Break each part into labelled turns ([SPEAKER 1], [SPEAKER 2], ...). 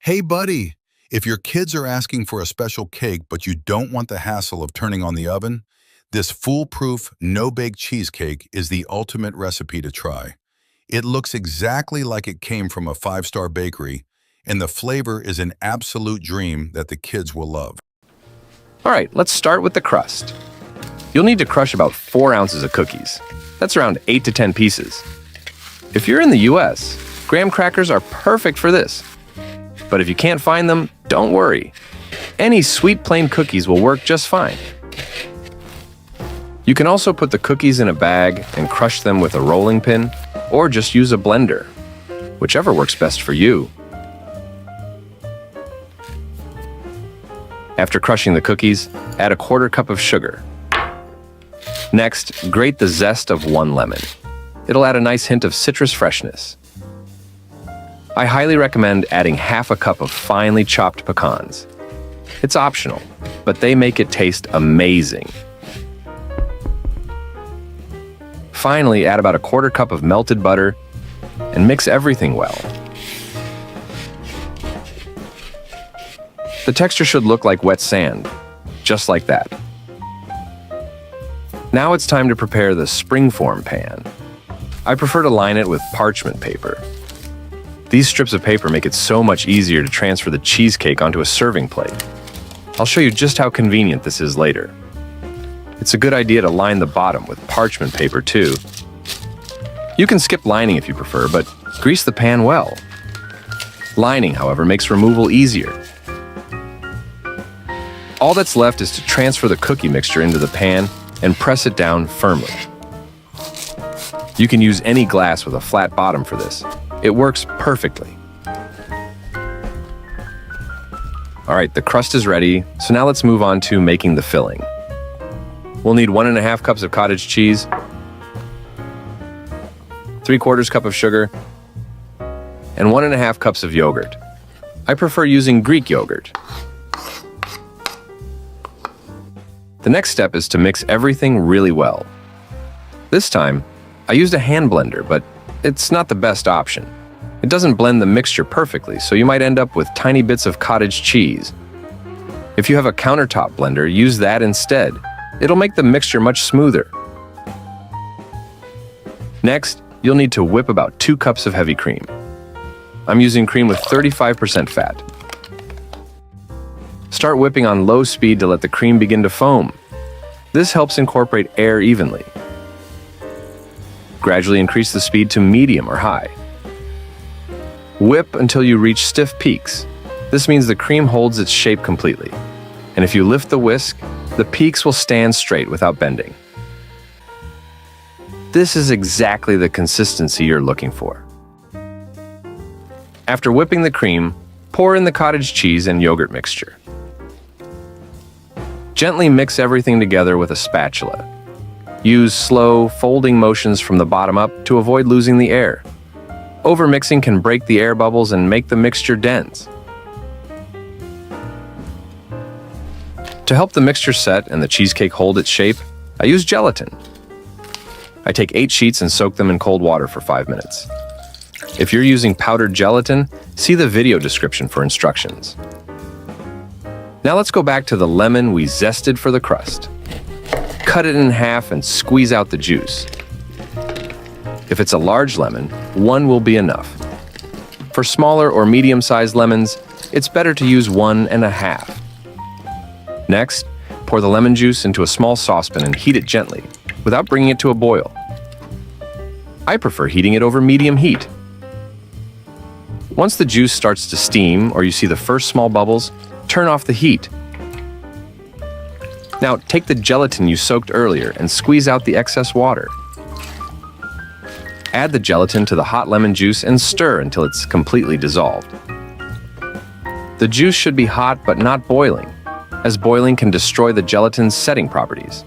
[SPEAKER 1] Hey, buddy! If your kids are asking for a special cake but you don't want the hassle of turning on the oven, this foolproof, no-bake cheesecake is the ultimate recipe to try. It looks exactly like it came from a five-star bakery, and the flavor is an absolute dream that the kids will love.
[SPEAKER 2] All right, let's start with the crust. You'll need to crush about 4 ounces of cookies. That's around 8 to 10 pieces. If you're in the US, graham crackers are perfect for this. But if you can't find them, don't worry. Any sweet plain cookies will work just fine. You can also put the cookies in a bag and crush them with a rolling pin, or just use a blender, whichever works best for you. After crushing the cookies, add a 1/4 cup of sugar. Next, grate the zest of 1 lemon. It'll add a nice hint of citrus freshness. I highly recommend adding 1/2 cup of finely chopped pecans. It's optional, but they make it taste amazing. Finally, add about a 1/4 cup of melted butter and mix everything well. The texture should look like wet sand, just like that. Now it's time to prepare the springform pan. I prefer to line it with parchment paper. These strips of paper make it so much easier to transfer the cheesecake onto a serving plate. I'll show you just how convenient this is later. It's a good idea to line the bottom with parchment paper too. You can skip lining if you prefer, but grease the pan well. Lining, however, makes removal easier. All that's left is to transfer the cookie mixture into the pan and press it down firmly. You can use any glass with a flat bottom for this. It works perfectly. All right, the crust is ready, so now let's move on to making the filling. We'll need 1½ cups of cottage cheese, 3/4 cup of sugar, and 1½ cups of yogurt. I prefer using Greek yogurt. The next step is to mix everything really well. This time, I used a hand blender, but it's not the best option. It doesn't blend the mixture perfectly, so you might end up with tiny bits of cottage cheese. If you have a countertop blender, use that instead. It'll make the mixture much smoother. Next, you'll need to whip about 2 cups of heavy cream. I'm using cream with 35% fat. Start whipping on low speed to let the cream begin to foam. This helps incorporate air evenly. Gradually increase the speed to medium or high. Whip until you reach stiff peaks. This means the cream holds its shape completely. And if you lift the whisk, the peaks will stand straight without bending. This is exactly the consistency you're looking for. After whipping the cream, pour in the cottage cheese and yogurt mixture. Gently mix everything together with a spatula. Use slow, folding motions from the bottom up to avoid losing the air. Overmixing can break the air bubbles and make the mixture dense. To help the mixture set and the cheesecake hold its shape, I use gelatin. I take 8 sheets and soak them in cold water for 5 minutes. If you're using powdered gelatin, see the video description for instructions. Now let's go back to the lemon we zested for the crust. Cut it in half and squeeze out the juice. If it's a large lemon, 1 will be enough. For smaller or medium-sized lemons, it's better to use 1½. Next, pour the lemon juice into a small saucepan and heat it gently, without bringing it to a boil. I prefer heating it over medium heat. Once the juice starts to steam or you see the first small bubbles, turn off the heat. Now take the gelatin you soaked earlier and squeeze out the excess water. Add the gelatin to the hot lemon juice and stir until it's completely dissolved. The juice should be hot but not boiling, as boiling can destroy the gelatin's setting properties.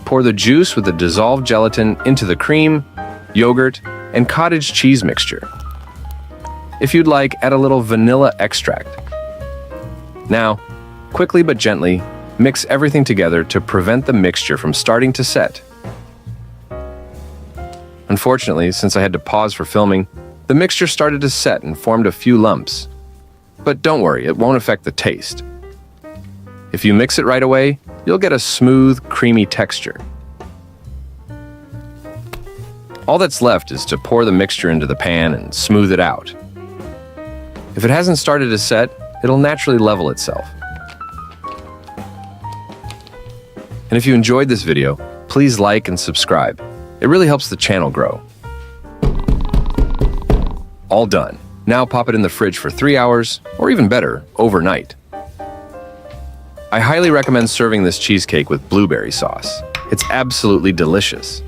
[SPEAKER 2] Pour the juice with the dissolved gelatin into the cream, yogurt, and cottage cheese mixture. If you'd like, add a little vanilla extract. Now, quickly but gently, mix everything together to prevent the mixture from starting to set. Unfortunately, since I had to pause for filming, The mixture started to set and formed a few lumps. But don't worry, it won't affect the taste. If you mix it right away, you'll get a smooth, creamy texture. All that's left is to pour the mixture into the pan and smooth it out. If it hasn't started to set, it'll naturally level itself. And if you enjoyed this video, please like and subscribe. It really helps the channel grow. All done. Now pop it in the fridge for 3 hours, or even better, overnight. I highly recommend serving this cheesecake with blueberry sauce. It's absolutely delicious.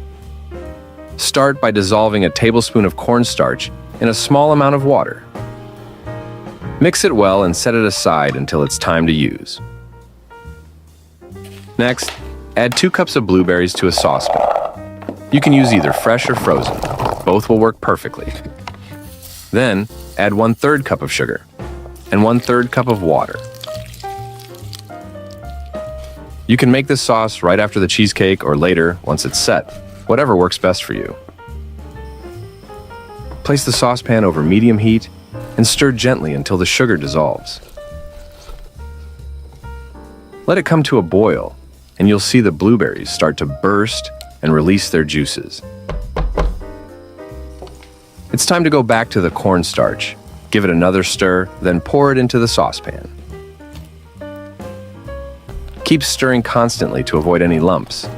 [SPEAKER 2] Start by dissolving a tablespoon of cornstarch in a small amount of water. Mix it well and set it aside until it's time to use. Next, add 2 cups of blueberries to a saucepan. You can use either fresh or frozen. Both will work perfectly. Then, add 1/3 cup of sugar and 1/3 cup of water. You can make this sauce right after the cheesecake or later once it's set, whatever works best for you. Place the saucepan over medium heat and stir gently until the sugar dissolves. Let it come to a boil, and you'll see the blueberries start to burst and release their juices. It's time to go back to the cornstarch. Give it another stir, then pour it into the saucepan. Keep stirring constantly to avoid any lumps.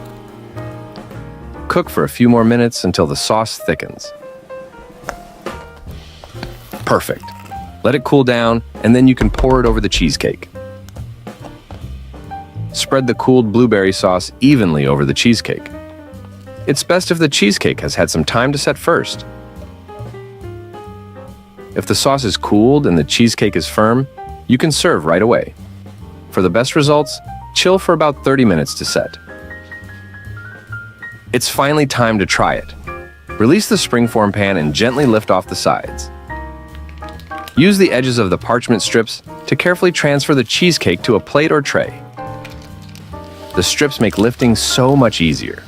[SPEAKER 2] Cook for a few more minutes until the sauce thickens. Perfect. Let it cool down, and then you can pour it over the cheesecake. Spread the cooled blueberry sauce evenly over the cheesecake. It's best if the cheesecake has had some time to set first. If the sauce is cooled and the cheesecake is firm, you can serve right away. For the best results, chill for about 30 minutes to set. It's finally time to try it. Release the springform pan and gently lift off the sides. Use the edges of the parchment strips to carefully transfer the cheesecake to a plate or tray. The strips make lifting so much easier.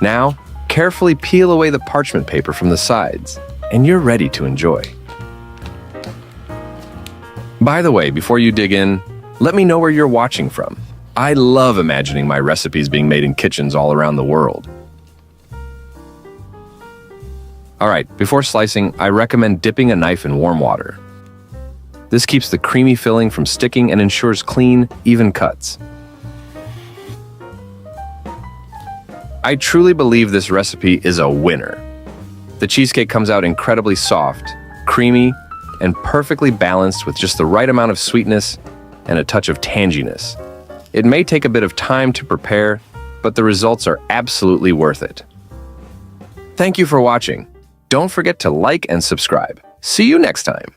[SPEAKER 2] Now, carefully peel away the parchment paper from the sides, and you're ready to enjoy. By the way, before you dig in, let me know where you're watching from. I love imagining my recipes being made in kitchens all around the world. Alright, before slicing, I recommend dipping a knife in warm water. This keeps the creamy filling from sticking and ensures clean, even cuts. I truly believe this recipe is a winner. The cheesecake comes out incredibly soft, creamy, and perfectly balanced with just the right amount of sweetness and a touch of tanginess. It may take a bit of time to prepare, but the results are absolutely worth it. Thank you for watching. Don't forget to like and subscribe. See you next time.